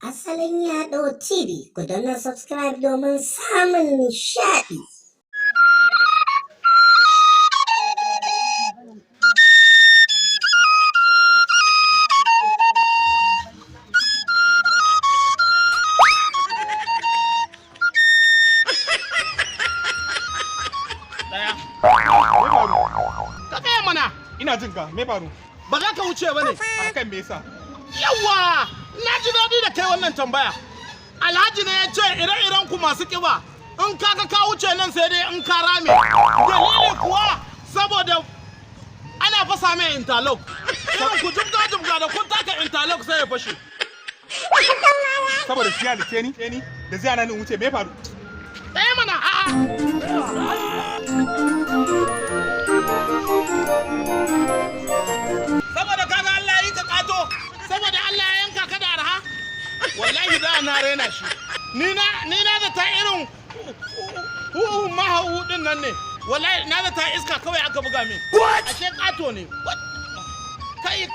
asalin Yado TV, ku danna subscribe domin samun nishaɗi. Ka kaya mana! Ina jin ka, me faru? Ba za ka wuce ba ne? Akan me yasa? Yawa! Na ji daɗi da kai wannan tambaya. Alhaji ne ya ce ire-iren ku masu ƙiba. In kaga ka wuce nan sai dai in ka rame. Dalili kuwa saboda ana fasa mai interlock. Irin ku jibga da kun taka interlock sai ya fashe. Saboda shi halitte ni da zai ana wuce me faru? Ɗaya mana saboda kaga Allah ya yi ka kato, saboda Allah ya yanka ka da arha. Wallahi za a na rena shi. Ni na da ta irin mahawu din nan ne. Wallahi na da ta iska kawai aka buga min. Ashe kato ne. Kai.